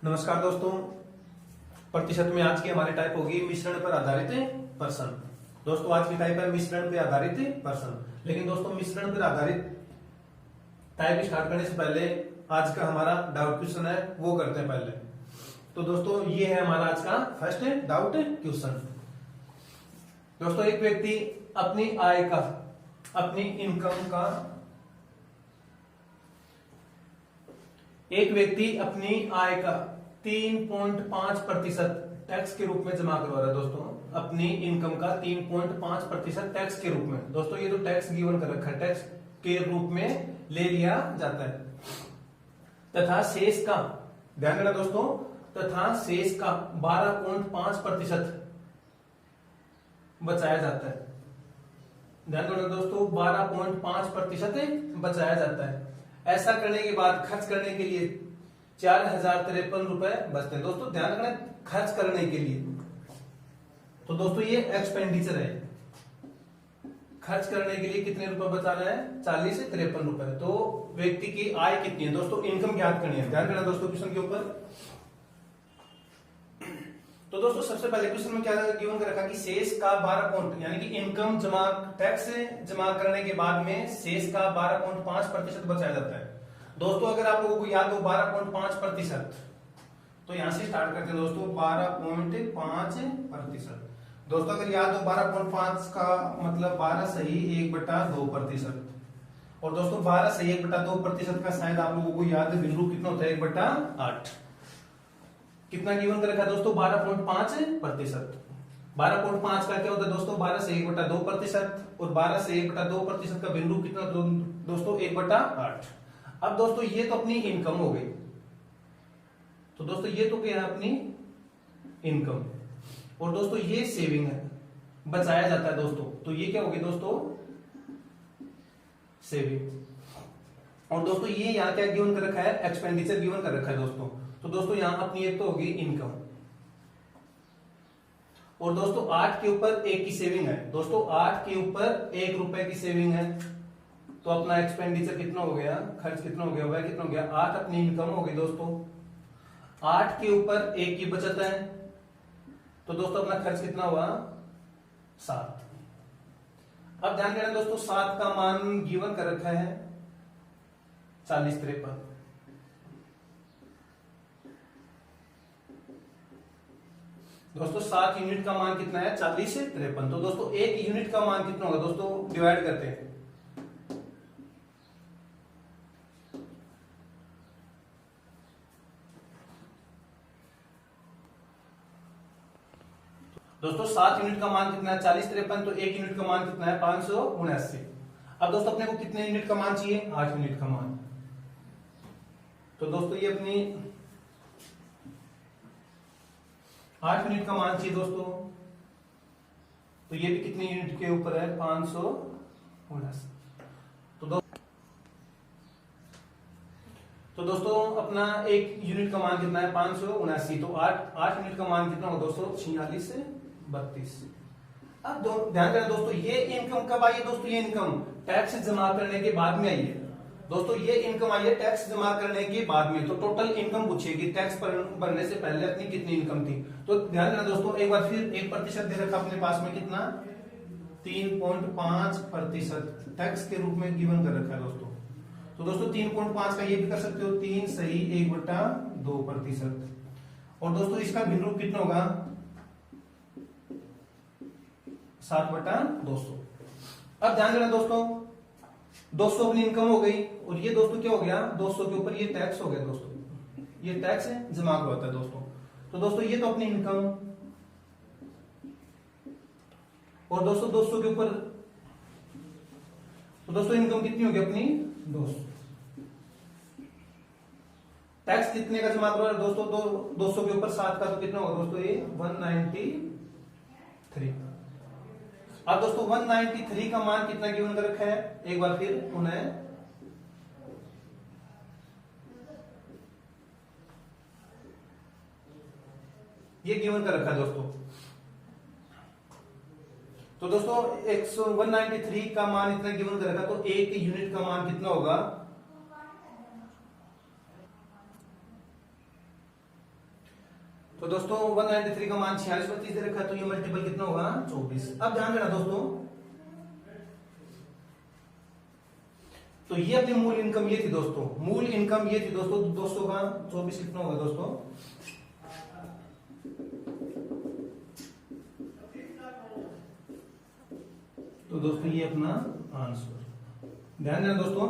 नमस्कार दोस्तों। प्रतिशत में आज की हमारी टाइप होगी मिश्रण पर आधारित प्रश्न। दोस्तों आज की टाइप है मिश्रण पर आधारित प्रश्न। लेकिन दोस्तों मिश्रण पर आधारित टाइप स्टार्ट करने से पहले आज का हमारा डाउट क्वेश्चन है वो करते हैं पहले। तो दोस्तों ये है हमारा आज का फर्स्ट डाउट क्वेश्चन। दोस्तों एक व्यक्ति अपनी आय का, अपनी इनकम का, एक व्यक्ति अपनी आय का 3.5% टैक्स के रूप में जमा करवा रहा है। दोस्तों अपनी इनकम का 3.5% टैक्स के रूप में। दोस्तों ये तो टैक्स गिवन कर रखा है, टैक्स के रूप में ले लिया जाता है। तथा शेष का, ध्यान देना दोस्तों, तथा शेष का 12.5% बचाया जाता है। ध्यान देना दोस्तों, 12.5% बचाया जाता है। ऐसा करने के बाद खर्च करने के लिए 4053 रुपए बचते हैं। दोस्तों ध्यान रखना, खर्च करने के लिए। तो दोस्तों ये एक्सपेंडिचर है। खर्च करने के लिए कितने रुपए बचाना है? 4053 रुपए। तो व्यक्ति की आय कितनी है? दोस्तों इनकम ज्ञात करनी है। ध्यान देना दोस्तों क्वेश्चन के ऊपर। तो दोस्तों सबसे पहले क्वेश्चन में क्या गिवन कर रखा कि शेष का 12 यानी कि इनकम जमा, टैक्स जमा करने के बाद में शेष का 12.5% बचाया जाता है। दोस्तों अगर आप लोगों को याद हो 12.5%, तो यहां से स्टार्ट करते हैं दोस्तों 12.5%। दोस्तों अगर याद हो 12.5 का मतलब 12 सही 1/2%। और दोस्तों 12 सही 1/2% का शायद आप लोगों को याद है बिंदु कितना होता है? 1/8। कितना गिवन कर रखा है दोस्तों? 12.5%। 12.5 का क्या होता है दोस्तों? 12 से 1/2%। और 12 से 1/2% का बिंदु कितना दोस्तों? 1/8। अब दोस्तों ये तो अपनी इनकम हो गई। तो दोस्तों ये तो क्या है? अपनी इनकम। और दोस्तों ये सेविंग है, बचाया जाता है दोस्तों। तो ये क्या होगी दोस्तों? सेविंग। और दोस्तों ये यहाँ क्या गिवन कर रखा है? एक्सपेंडिचर गिवन कर रखा है दोस्तों। तो दोस्तों यहां अपनी एक तो होगी इनकम। और दोस्तों 8 के ऊपर 1 की सेविंग है। दोस्तों 8 के ऊपर 1 रुपए की सेविंग है। तो अपना एक्सपेंडिचर कितना हो गया? खर्च कितना हो गया? वह कितना हो गया? 8 अपनी इनकम हो गई दोस्तों। 8 के ऊपर 1 की बचत है। तो दोस्तों अपना खर्च कितना हुआ? 7। अब ध्यान देना दोस्तों, 7 का मान गिवन कर रखा है 4053। दोस्तों 7 यूनिट का मान कितना है? 4053। तो दोस्तों 1 यूनिट का मान कितना होगा दोस्तों? डिवाइड करते हैं। दोस्तों 7 यूनिट का मान कितना है? 4053। तो 1 यूनिट का मान कितना है? 579। अब दोस्तों अपने को कितने यूनिट का मान चाहिए? 8 यूनिट का मान। तो दोस्तों ये अपनी 8 यूनिट का मान चाहिए दोस्तों। तो ये भी कितने यूनिट के ऊपर है? 579। तो दोस्तों अपना 1 यूनिट का मान कितना है? 579। तो 8 यूनिट का मान कितना होगा दोस्तों? 46 से 32। अब ध्यान देना दोस्तों, ये इनकम कब आई है दोस्तों? ये इनकम टैक्स जमा करने के बाद में आई है दोस्तों। ये इनकम आई है टैक्स जमा करने के बाद में। तो टोटल इनकम पूछेगी टैक्स भरने से पहले अपनी कितनी इनकम थी। तो ध्यान देना दोस्तों, एक बार फिर 1% दे रखा अपने पास में, कितना? 3.5% टैक्स के रूप में गिवन कर रखा है दोस्तों। तो दोस्तों 3.5 का ये भी कर सकते हो, 3 सही 1/2%। और दोस्तों इसका भिन्न रूप कितना होगा? 7/200। अब ध्यान देना दोस्तों, 200 अपनी इनकम हो गई। और ये दोस्तों क्या हो गया? 200 के ऊपर ये टैक्स हो गया दोस्तों। ये टैक्स जमा करवाता है दोस्तों। तो दोस्तों ये तो अपनी इनकम। और दोस्तों 200 के ऊपर, तो दोस्तों इनकम कितनी होगी अपनी? 200। टैक्स कितने का जमा करवा दोस्तों? 200 के ऊपर 7 का, तो कितना होगा दोस्तों? ये 193। अब दोस्तों 193 का मान कितना गिवन कर रखा है? एक बार फिर उन्हें ये गिवन कर रखा है दोस्तों। तो दोस्तों 193 का मान इतना गिवन कर रखा, तो 1 यूनिट का मान कितना होगा? तो दोस्तों 193 का मान 46/32 दे रखा है, तो ये मल्टीपल कितना होगा 24। अब ध्यान देना दोस्तों, तो ये अपनी मूल इनकम ये थी दोस्तों, मूल इनकम ये थी दोस्तों 200 का 24 कितना होगा दोस्तों, तो दोस्तों ये अपना आंसर। ध्यान देना दोस्तों,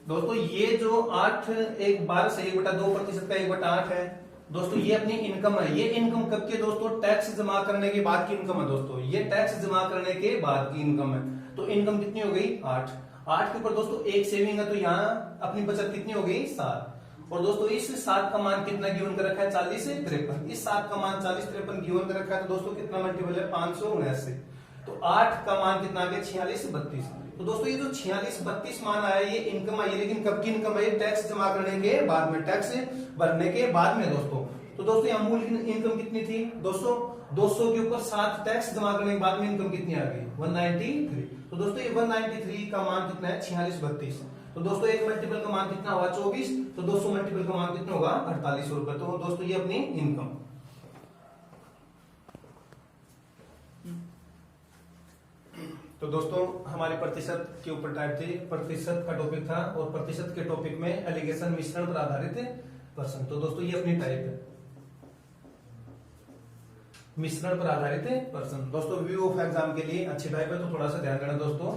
दोस्तों ये जो 8 एक 12 से 1/2% का 1/8 है दोस्तों, ये अपनी इनकम है। ये इनकम कब के दोस्तों, टैक्स जमा करने के बाद की इनकम है दोस्तों, ये टैक्स जमा करने के बाद की इनकम है। तो इनकम कितनी हो गई 8 के ऊपर दोस्तों एक सेविंग है, तो यहाँ अपनी बचत कितनी हो गई 7। और दोस्तों इस 7 का मान कितना गिवन कर रखा है 40 से 53, इस 7 का मान 40 53 गिवन कर रखा है, तो दोस्तों कितना मल्टीपल है 579। तो 8 का मान कितना आ गया 46 से 32। तो दोस्तों ये जो 46 32 मान आया ये इनकम आई, लेकिन कब की इनकम है, टैक्स जमा करने के बाद में, टैक्स भरने के बाद में दोस्तों। तो दोस्तों यहाँ मूल इनकम कितनी थी 200, 200 के ऊपर 7 टैक्स जमा करने के बाद में इनकम कितनी आ गई 193। तो दोस्तों ये 193 का मान कितना है 46 32। तो दोस्तों एक मल्टीपल का मान कितना होगा 24, तो 200 मल्टीपल का मान कितना होगा 4800 रुपए। तो दोस्तों ये अपनी इनकम। तो दोस्तों हमारे प्रतिशत के ऊपर टाइप थे, प्रतिशत का टॉपिक था, और प्रतिशत के टॉपिक में एलिगेशन मिश्रण पर आधारित प्रश्न। तो दोस्तों ये अपनी टाइप है, मिश्रण पर आधारित प्रश्न। दोस्तों व्यू ऑफ एग्जाम के लिए अच्छी टाइप है, तो थोड़ा सा ध्यान देना दोस्तों।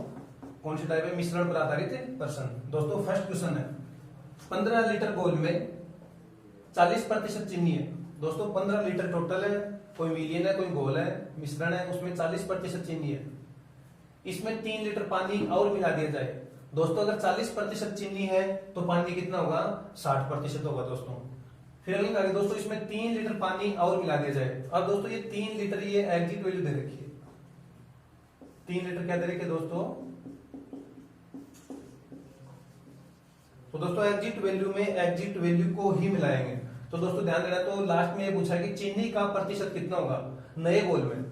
कौन सी टाइप है, मिश्रण पर आधारित प्रश्न। दोस्तों फर्स्ट क्वेश्चन है 15 लीटर घोल में 40% चीनी है। दोस्तों 15 लीटर टोटल है, कोई मिलियन है, कोई घोल है, मिश्रण है, उसमें 40% चीनी है। इसमें 3 लीटर पानी और मिला दिया जाए। दोस्तों अगर 40% चीनी है तो पानी कितना होगा 60% होगा दोस्तों। फिर अगली बात दोस्तों, इसमें 3 लीटर पानी और मिला दिया जाए। अब दोस्तों ये 3 लीटर ये एग्जिट वैल्यू दे रखी है, 3 लीटर क्या दे रखी है दोस्तों। तो दोस्तों एग्जिट वैल्यू में एग्जिट वैल्यू को ही मिलाएंगे। तो दोस्तों ध्यान देना, तो लास्ट में ये पूछा है कि चीनी का प्रतिशत कितना होगा नए घोल में।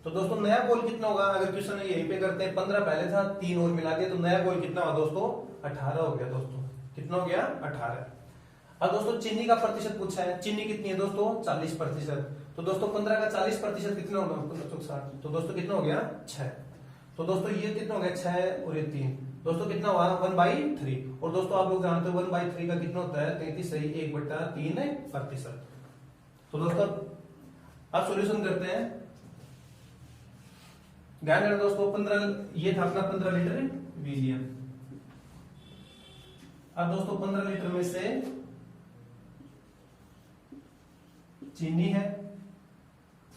तो दोस्तों नया घोल कितना होगा, अगर क्वेश्चन यहीं पे करते हैं, 15 पहले था, 3 और मिला दिया, तो नया घोल कितना हुआ दोस्तों 18 हो गया दोस्तों। कितना हो गया 18। अब दोस्तों चीनी का प्रतिशत पूछा है, चीनी कितनी है दोस्तों 40%। तो दोस्तों 15 का 40% कितना होगा 60। तो दोस्तों कितना हो गया 6। तो दोस्तों ये कितना हो गया 6 और ये 3, दोस्तों कितना हुआ 1/3। और दोस्तों आप लोग जानते हो 1/3 का कितना होता है 33 सही 1/3%। तो दोस्तों अब सॉल्यूशन करते हैं। ध्यान रखना दोस्तों 15 ये था अपना 15 लीटर विलियम। अब दोस्तों 15 लीटर में से चीनी है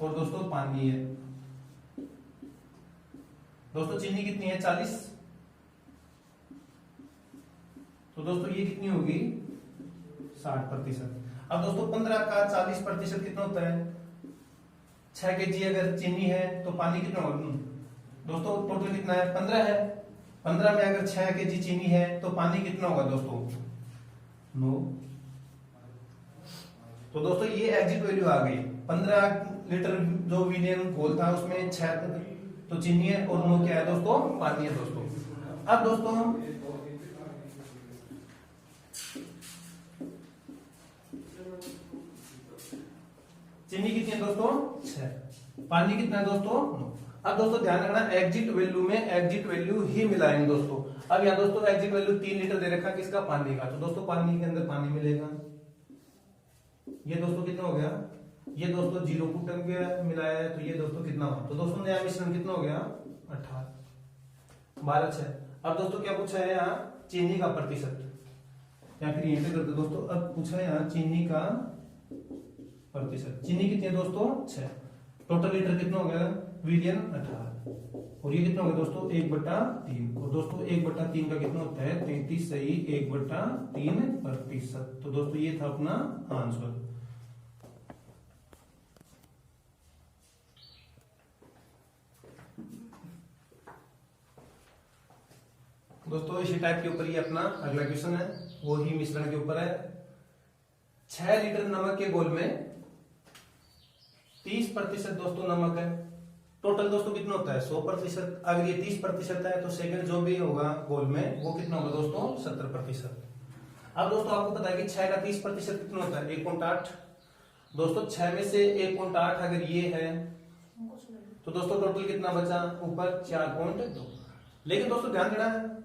और दोस्तों पानी है। दोस्तों चीनी कितनी है 40। तो दोस्तों ये कितनी होगी 60%। अब दोस्तों 15 का 40% कितना होता है 6 kg। अगर चीनी है तो पानी कितना होगा दोस्तों, टोटल कितना है 15 है। 15 में अगर 6 kg चीनी है तो पानी कितना होगा दोस्तों 9। तो दोस्तों ये एग्जिट वैल्यू आ गई। 15 लीटर जो विलियन घोल था उसमें 6 तो चीनी है और 9 क्या है दोस्तों पानी है दोस्तों। अब दोस्तों चीनी कितनी है दोस्तों 6, पानी कितना है दोस्तों 9। अब दोस्तों ध्यान रखना एग्जिट वैल्यू में एग्जिट वैल्यू ही मिलाएंगे दोस्तों। अब यहाँ दोस्तों एग्जिट वैल्यू 3 लीटर दे रखा किसका पानी का। तो दोस्तों पानी के अंदर पानी मिलेगा, ये दोस्तों कितना हो गया, ये दोस्तों 0 को टर्म के मिलाया है, तो ये दोस्तों कितना हुआ। तो दोस्तों नया मिश्रण कितना हो गया 18 12 6। अब दोस्तों क्या पूछा है यहाँ चीनी का प्रतिशत, या फिर यहीं पे करते दोस्तों। अब पूछा है यहाँ चीनी का प्रतिशत। चीनी कितनी है दोस्तों 6, टोटल लीटर कितना हो गया विलियन 18, और ये कितना हो गया दोस्तों 1/3। और दोस्तों 1/3 का कितना होता है 33 सही 1/3%। तो दोस्तों ये था अपना आंसर। दोस्तों इसी टाइप के ऊपर ही अपना अगला क्वेश्चन है, वो ही मिश्रण के ऊपर है। 6 लीटर नमक के घोल में 30% दोस्तों नमक है। टोटल दोस्तों कितना होता है 100%। अगर ये 30% है तो सेकंड जो भी होगा घोल में वो कितना होगा दोस्तों 70%। अब दोस्तों आपको पता है कि 6 का 30% कितना होता है 1.8। दोस्तों 6 में से 1.8 अगर ये है तो दोस्तों टोटल कितना बचा ऊपर 4.2। लेकिन दोस्तों ध्यान देना है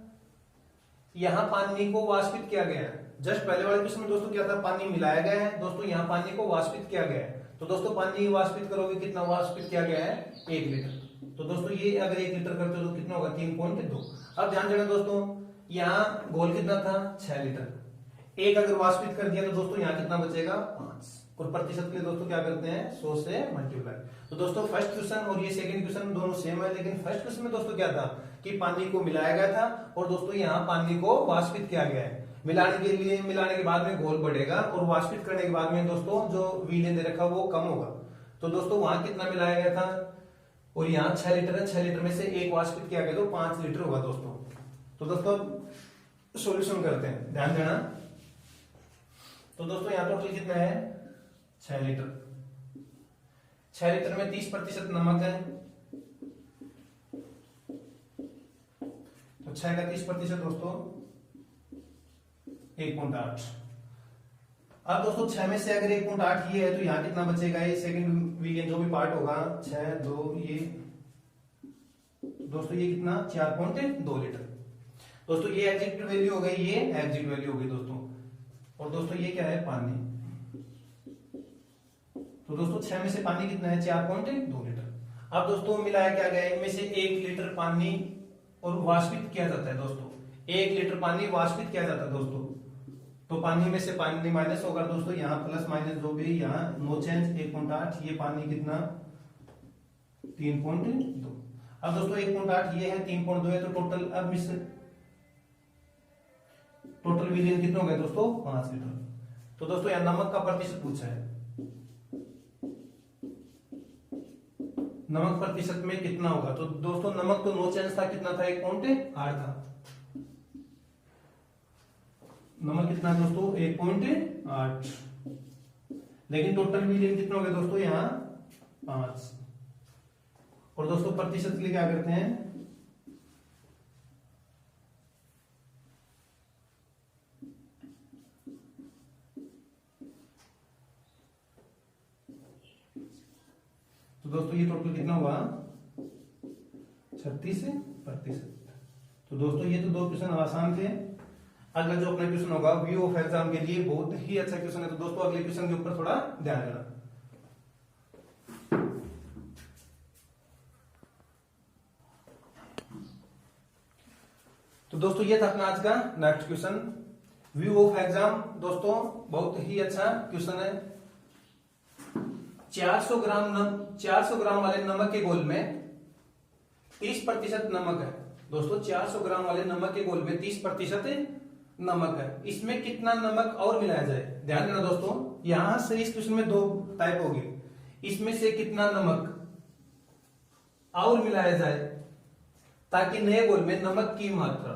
यहाँ पानी को वाष्पित किया गया है। जस्ट पहले वाले क्वेश्चन में दोस्तों क्या था पानी मिलाया गया है, दोस्तों यहाँ पानी को वाष्पित किया गया है। तो दोस्तों पानी वाष्पित करोगे कितना वाष्पित किया गया है 1 लीटर। तो दोस्तों ये अगर 1 लीटर करते हो तो कितना होगा 3.2। अब ध्यान देना दोस्तों यहाँ घोल कितना था 6 लीटर, एक अगर वाष्पित कर दिया तो दोस्तों यहाँ कितना बचेगा 5। और प्रतिशत के लिए दोस्तों क्या करते हैं 100 से मल्टीप्लाई। तो दोस्तों फर्स्ट क्वेश्चन और ये सेकंड क्वेश्चन दोनों सेम है, लेकिन फर्स्ट क्वेश्चन में दोस्तों क्या था कि पानी को मिलाया गया था और दोस्तों यहाँ पानी को वाष्पित किया गया है। मिलाने के बाद में घोल बढ़ेगा और वाष्पित करने के बाद में दोस्तों जो वीर्य दे रखा वो कम होगा। तो दोस्तों वहां कितना मिलाया गया था और यहाँ 6 लीटर है, 6 लीटर में से एक वाष्पित किया गया तो 5 लीटर होगा दोस्तों। तो दोस्तों सॉल्यूशन करते हैं, ध्यान देना। तो दोस्तों यहाँ टोटल कितना है 6 लीटर। 6 लीटर में 30% नमक है, तो 6 का 30% दोस्तों 1.8। अब दोस्तों 6 में से अगर 1.8 ये है तो यहाँ कितना बचेगा, ये सेकंड वीगन जो भी पार्ट होगा 6 2 ये दोस्तों ये कितना 4.2 लीटर। दोस्तों ये एग्जिट वैल्यू हो गई, ये एग्जिट वैल्यू हो गई दोस्तों। और दोस्तों ये क्या है पानी। तो दोस्तों 6 में से पानी कितना है 4.2 लीटर। अब दोस्तों मिलाया क्या गया, इनमें से 1 लीटर पानी और वाष्पित किया जाता है दोस्तों, 1 लीटर पानी वाष्पित किया जाता है दोस्तों। तो पानी में से पानी माइनस होगा दोस्तों, यहाँ प्लस माइनस जो भी यहाँ नो चेंज 1.8, ये पानी कितना 3.2। अब दोस्तों 1.8 ये है 3.2 है, तो टोटल अब मिश्र टोटल विलियन कितना हो गया दोस्तों 5 लीटर। तो दोस्तों यहाँ नमक का प्रतिशत पूछा है, नमक प्रतिशत में कितना होगा। तो दोस्तों नमक तो नो चेंज था, कितना था 1.8 था। नमक कितना है दोस्तों 1.8, लेकिन टोटल विलियन कितना हो गया दोस्तों यहाँ 5। और दोस्तों प्रतिशत के लिए क्या करते हैं तो दोस्तों ये टोटल कितना हुआ 36%। तो दोस्तों ये तो 2 क्वेश्चन आसान थे। अगला जो अपना क्वेश्चन होगा व्यू ऑफ एग्जाम के लिए बहुत ही अच्छा क्वेश्चन है, तो दोस्तों अगले क्वेश्चन के ऊपर थोड़ा ध्यान देना। तो दोस्तों ये था अपना आज का next question view of exam. दोस्तों बहुत ही अच्छा क्वेश्चन है। 400 ग्राम वाले नमक के घोल में 30% नमक है दोस्तों। 400 ग्राम वाले नमक के घोल में 30% नमक है, इसमें कितना नमक और मिलाया जाए। ध्यान देना दोस्तों, यहां से इस क्वेश्चन में 2 टाइप होगी, इसमें से कितना नमक और मिलाया जाए ताकि नए घोल में नमक की मात्रा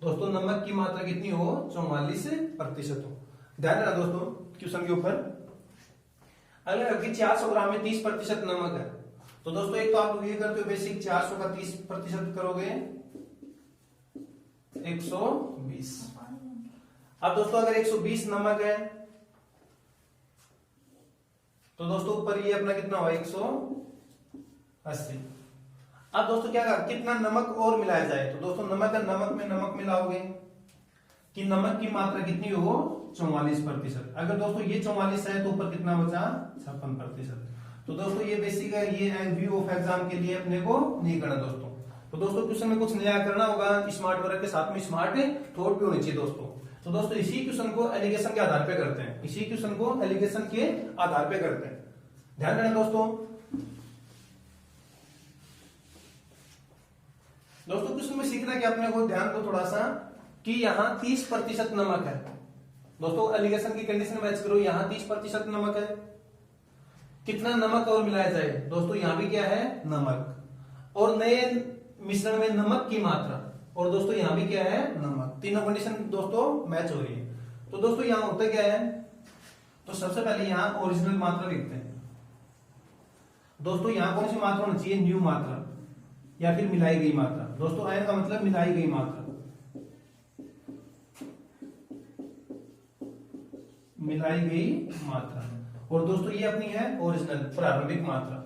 दोस्तों नमक की मात्रा कितनी हो 44% हो। ध्यान देना दोस्तों क्वेश्चन के ऊपर। अगर 400 ग्राम में 30% नमक है तो दोस्तों एक तो आप ये करते हो बेसिक 400 का 30% करोगे 120। अब दोस्तों अगर 120 नमक है तो दोस्तों ऊपर ये अपना कितना हुआ 180। अब दोस्तों क्या कर कितना नमक और मिलाया जाए, तो दोस्तों नमक में नमक मिलाओगे कि नमक की मात्रा कितनी हो 44%। अगर दोस्तों ये 44 है तो ऊपर कितना बचा 56%। तो दोस्तों ये बेसिक है, ये व्यू ऑफ एग्जाम के लिए अपने को नहीं करना दोस्तों। तो दोस्तों क्वेश्चन में कुछ नया करना होगा, स्मार्ट वर्क के साथ में स्मार्ट थॉट भी होनी चाहिए दोस्तों। तो दोस्तों इसी क्वेश्चन को एलिगेशन के आधार पे करते हैं, इसी क्वेश्चन को एलिगेशन के आधार पे करते हैं। ध्यान देना दोस्तों। दोस्तों क्वेश्चन में सीखना कि अपने को ध्यान दो थोड़ा सा कि यहाँ 30% नमक है दोस्तों। एलिगेशन की कंडीशन मैच करो, यहाँ 30% नमक है, कितना नमक और मिलाया जाए दोस्तों। यहाँ भी क्या है नमक और नए मिश्रण में नमक की मात्रा, और दोस्तों यहाँ भी क्या है नमक। तीनों कंडीशन दोस्तों मैच हो रही है। तो दोस्तों यहाँ होता क्या है, तो सबसे पहले यहाँ ओरिजिनल मात्रा लिखते हैं दोस्तों। यहाँ कौन सी मात्रा होनी चाहिए न्यू मात्रा या फिर मिलाई गई मात्रा। दोस्तों आयन का मतलब मिलाई गई मात्रा। मिलाई गई मात्रा। और दोस्तों ये अपनी है ओरिजिनल प्रारंभिक मात्रा।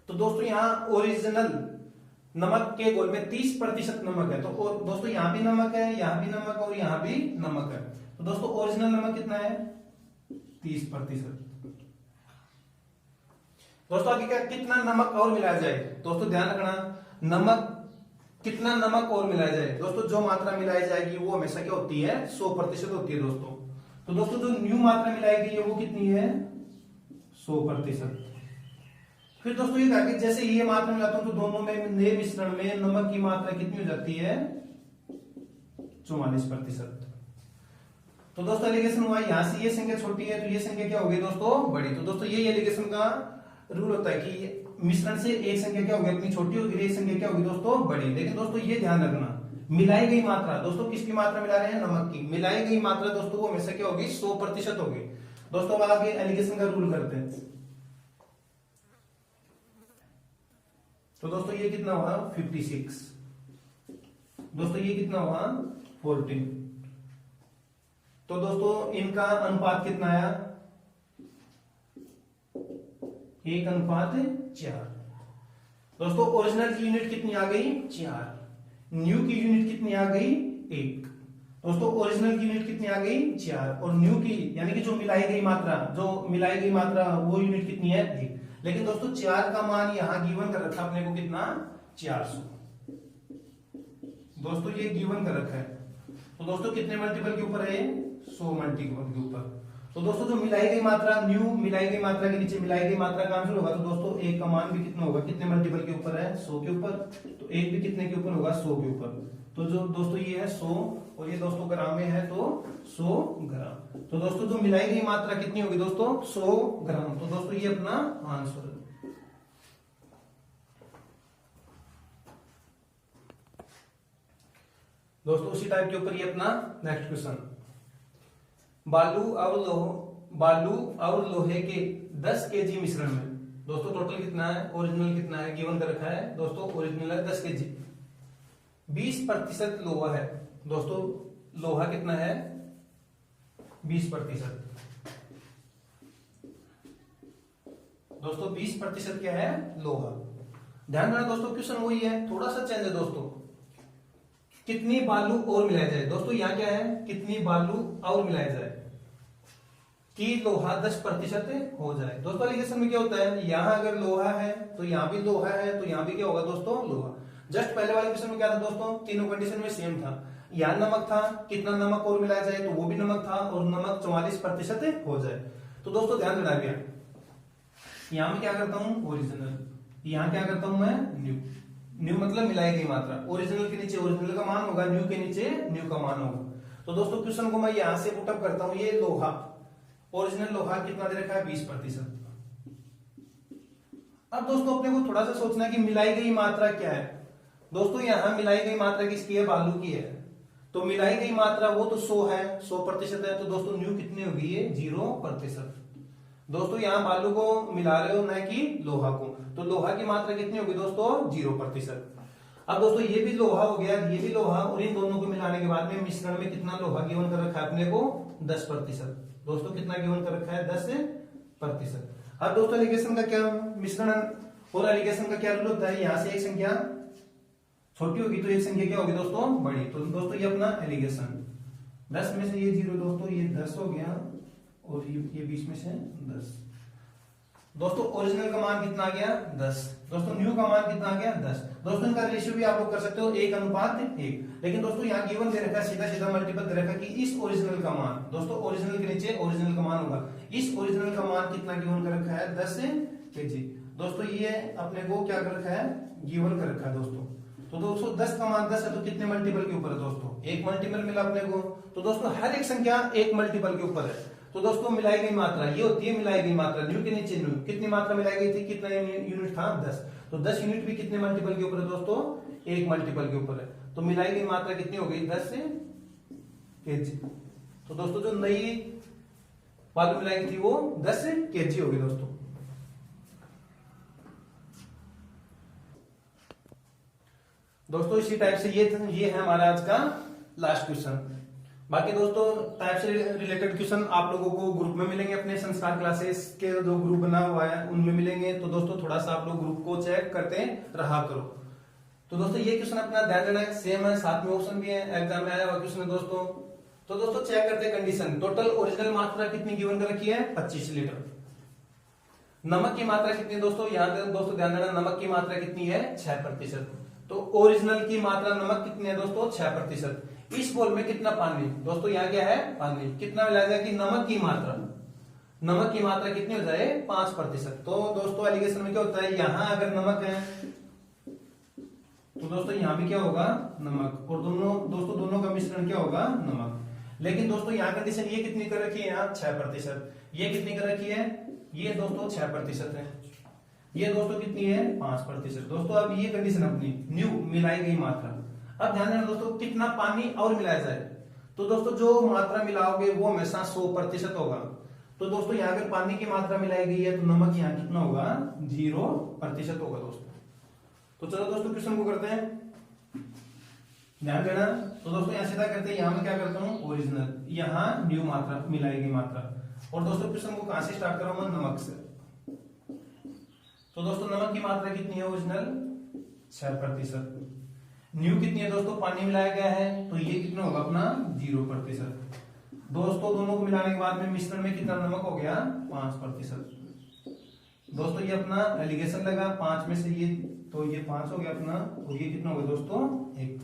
तो दोस्तों यहां ओरिजिनल नमक के घोल में 30% नमक है। तो और दोस्तों यहां भी नमक है, यहां भी नमक और यहां भी नमक है। तो दोस्तों ओरिजिनल नमक कितना है? 30%। दोस्तों आगे क्या कितना नमक और मिलाया जाए? दोस्तों ध्यान रखना, नमक कितना नमक और मिलाया जाए? दोस्तों जो मात्रा मिलाई जाएगी वो हमेशा क्या होती है? 100% होती है दोस्तों। तो दोस्तों जो न्यू मात्रा मिलाई गई है वो कितनी है? 100%। फिर दोस्तों ये कहा कि जैसे ये मात्रा मिलाता हूं तो दोनों में नए मिश्रण में नमक की मात्रा कितनी हो जाती है? 44%। तो दोस्तों एलिगेशन हुआ, यहां से ये संख्या छोटी है तो ये संख्या क्या होगी दोस्तों? बड़ी। तो दोस्तों ये एलिगेशन का रूल होता है कि मिश्रण से एक संख्या क्या होगी? अपनी छोटी होगी, एक संख्या क्या होगी दोस्तों? बड़ी। लेकिन दोस्तों ये ध्यान रखना, मिलाई गई मात्रा, दोस्तों किसकी मात्रा मिला रहे हैं? नमक की। मिलाई गई मात्रा दोस्तों वो हमेशा क्या होगी? 100% होगी। दोस्तों अब आगे एलिगेशन का रूल करते हैं। तो दोस्तों ये कितना हुआ? 56। दोस्तों ये कितना हुआ? 14। तो दोस्तों इनका अनुपात कितना आया? 1:4। दोस्तों ओरिजिनल की यूनिट कितनी आ गई? 4। न्यू की यूनिट कितनी आ गई? 1। दोस्तों ओरिजिनल की यूनिट कितनी आ गई? 4 और न्यू की यानी कि जो मिलाई गई मात्रा वो यूनिट कितनी है? 1। लेकिन दोस्तों 4 का मान यहां गिवन कर रखा अपने को कितना? 400। दोस्तों ये गिवन कर रखा है। तो दोस्तों कितने मल्टीपल के ऊपर है? 100 मल्टीपल के ऊपर। तो दोस्तों जो मिलाई गई मात्रा, न्यू मिलाई गई मात्रा के नीचे मिलाई गई मात्रा का आंसर होगा। तो दोस्तों एक का मान भी कितना होगा? कितने मल्टीपल के ऊपर है? 100 के ऊपर। तो एक भी कितने के ऊपर होगा? 100 के ऊपर। तो जो दोस्तों ये है 100 और ये दोस्तों ग्राम में है तो 100 ग्राम। तो दोस्तों जो मिलाई गई मात्रा कितनी होगी दोस्तों? 100 ग्राम। तो दोस्तों ये अपना आंसर है। दोस्तों उसी टाइप के ऊपर ये अपना नेक्स्ट क्वेश्चन, बालू और लोहे के 10 kg मिश्रण में दोस्तों टोटल कितना है? ओरिजिनल कितना है? गिवन कर रखा है दोस्तों। ओरिजिनल है 10 kg, 20% लोहा है। दोस्तों लोहा कितना है? 20%। दोस्तों 20% क्या है? लोहा। ध्यान रखना दोस्तों क्वेश्चन वही है, थोड़ा सा चेंज है दोस्तों। कितनी बालू और मिलाया जाए? दोस्तों यहां क्या है? कितनी बालू और मिलाया जाए कि लोहा 10% हो जाए। दोस्तों एलिगेशन में क्या होता है? यहां अगर लोहा है तो यहां भी लोहा है, तो यहां भी क्या होगा दोस्तों? लोहा। जस्ट पहले वाले क्वेश्चन में क्या था दोस्तों? तीनों कंडीशन में सेम था। यहां नमक था, कितना नमक और मिलाया जाए? तो वो भी नमक था और नमक 44% हो जाए। तो दोस्तों ध्यान देना भैया, यहां मैं क्या करता हूं? ओरिजिनल। यहां क्या करता हूं मैं? न्यू। न्यू मतलब मिलाई गई मात्रा। ओरिजिनल के नीचे ओरिजिनल का मान होगा, न्यू के नीचे न्यू का मान होगा। तो दोस्तों क्वेश्चन को मैं यहां से पुटअप करता हूं। ये लोहा, ओरिजिनल लोहा कितना दे रखा है? 20%। अब दोस्तों अपने को थोड़ा सा सोचना है कि मिलाई गई मात्रा क्या है। दोस्तों यहां मिलाई गई मात्रा किसकी है? बालू की है। तो मिलाई गई मात्रा वो तो 100 है, 100% है। तो दोस्तों न्यू कितनी होगी? ये 0%। दोस्तों यहां बालू को मिला रहे हो, न कि लोहा को। तो लोहा की मात्रा कितनी होगी दोस्तों? 0%। अब दोस्तों ये भी लोहा हो गया, ये भी लोहा, और इन दोनों को मिलाने के बाद में मिश्रण में कितना लोहा गिवन कर रखा है अपने को? 10%। दोस्तों कितना गिवन कर रखा है? 10%। अब दोस्तों एलिगेशन का क्या मिश्रण और एलिगेशन का क्या रूल होता है? यहां से एक संख्या छोटी होगी तो एक संख्या क्या होगी दोस्तों? बड़ी। तो दोस्तों ये अपना एलिगेशन, 10 में से ये 0 दोस्तों, ये 10 हो गया और ये 20 में से 10। दोस्तों ओरिजिनल का मान कितना आ गया? 10। दोस्तों न्यू का मान कितना आ गया? 10। दोस्तों इनका रेशियो भी आप लोग कर सकते हो 1:1। लेकिन दोस्तों यहाँ गिवन दे रखा है, सीधा सीधा मल्टीपल दे रखा है कि इस ओरिजिनल का मान, दोस्तों ओरिजिनल के नीचे ओरिजिनल का मान होगा। इस ओरिजिनल का मान कितना गिवन कर रखा है? 10 kg। दोस्तों ये अपने को क्या कर रखा है? गिवन कर रखा है दोस्तों। तो दोस्तों 10 का मान 10 है तो कितने मल्टीपल के ऊपर है दोस्तों? एक मल्टीपल मिला अपने को। तो दोस्तों हर एक संख्या एक मल्टीपल के ऊपर है। तो दोस्तों मिलाई गई मात्रा ये होती है मिलाई गई मात्रा, न्यू के नीचे न्यू। कितनी मात्रा मिलाई गई थी? कितना यूनिट था? 10। तो 10 यूनिट भी कितने मल्टीपल के ऊपर है दोस्तों? एक मल्टीपल के ऊपर है। तो मिलाई गई मात्रा कितनी हो गई? 10 kg। तो दोस्तों जो नई बालू मिलाई गई थी वो 10 kg होगी दोस्तों। दोस्तों इसी टाइप से ये है हमारा आज का लास्ट क्वेश्चन। बाकी दोस्तों टाइप से रिलेटेड क्वेश्चन आप लोगों को ग्रुप में मिलेंगे, अपने संस्कार क्लासेस के जो ग्रुप बना हुआ है उनमें मिलेंगे। तो दोस्तों थोड़ा सा आप लोग ग्रुप को चेक करते रहा करो। तो दोस्तों ये क्वेश्चन अपना ध्यान देना है, सेम है, साथ में ऑप्शन भी है, एग्जाम में आया हुआ क्वेश्चन है दोस्तों। तो दोस्तों चेक करते हैं कंडीशन। टोटल ओरिजिनल मात्रा कितनी गिवन कर रखी है? 25 लीटर। नमक की मात्रा कितनी है दोस्तों? यहाँ दोस्तों ध्यान देना, नमक की मात्रा कितनी है? 6%। तो ओरिजिनल की मात्रा नमक कितनी है दोस्तों? 6%। इस बोल में कितना पानी? दोस्तों यहाँ क्या है? पानी। कितना मिलाया जाए कि नमक की मात्रा कितनी हो जाए? 5%। तो दोस्तों एलिगेशन में क्या होता है, यहाँ अगर नमक है तो दोस्तों यहाँ भी क्या होगा? नमक। और दोनों का मिश्रण क्या होगा? नमक। लेकिन दोस्तों यहाँ कंडीशन ये कितनी कर रखी है? यहाँ 6%। ये कितनी कर रखी है? ये दोस्तों 6% है। ये दोस्तों कितनी है? 5%। दोस्तों अब ये कंडीशन अपनी न्यू मिलाई गई मात्रा। अब ध्यान देना दोस्तों, कितना पानी और मिलाया जाए? तो दोस्तों जो मात्रा मिलाओगे वो हमेशा 100% होगा। तो दोस्तों यहाँ अगर पानी की मात्रा मिलाई गई है तो नमक यहाँ कितना होगा? 0% होगा दोस्तों। तो चलो दोस्तों क्वेश्चन को करते हैं, ध्यान देना। तो दोस्तों यहाँ सीधा करते हैं, यहाँ मैं क्या करता हूँ? ओरिजिनल, यहाँ न्यू मात्रा मिलाई गई मात्रा। और दोस्तों क्वेश्चन को कहां से स्टार्ट कर रहा हूं? नमक से। तो दोस्तों नमक की मात्रा कितनी है? ओरिजिनल 6%। न्यू कितनी है दोस्तों? पानी मिलाया गया है, तो ये कितना होगा अपना? 0%। दोस्तों दोनों को मिलाने के बाद में मिश्रण में कितना नमक हो गया? 5%। दोस्तों ये अपना एलिगेशन लगा, 5 में से ये, तो ये 5 हो गया अपना, और ये कितना होगा दोस्तों? 1।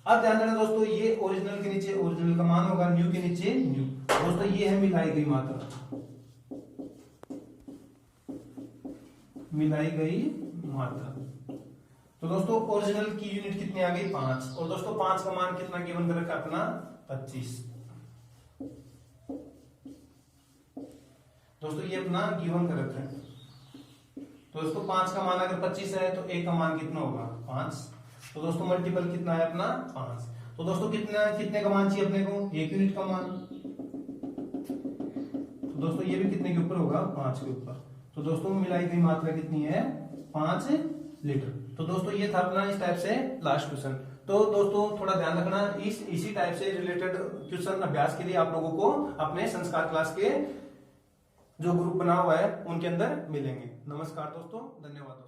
अब ध्यान देना दोस्तों, ये ओरिजिनल के नीचे ओरिजिनल का मान होगा, न्यू के नीचे न्यू। दोस्तों ये है मिलाई गई मात्रा, मिलाई गई मात्रा। तो दोस्तों ओरिजिनल की यूनिट कितनी आ गई? 5। और दोस्तों 5 का मान कितना गिवन कर रखा अपना? 25। दोस्तों ये अपना गिवन कर रखा है। तो दोस्तों 5 का मान अगर 25 है तो 1 का मान कितना होगा? 5। तो दोस्तों मल्टीपल कितना है अपना? 5। तो दोस्तों कितने का मान चाहिए अपने को? 1 यूनिट का मान। तो दोस्तों ये भी कितने के ऊपर होगा? 5 के ऊपर। तो दोस्तों मिलाई गई मात्रा कितनी है? 5 लीटर। तो दोस्तों ये था अपना इस टाइप से लास्ट क्वेश्चन। तो दोस्तों थोड़ा ध्यान रखना, इसी टाइप से रिलेटेड क्वेश्चन अभ्यास के लिए आप लोगों को अपने संस्कार क्लास के जो ग्रुप बना हुआ है उनके अंदर मिलेंगे। नमस्कार दोस्तों, धन्यवाद।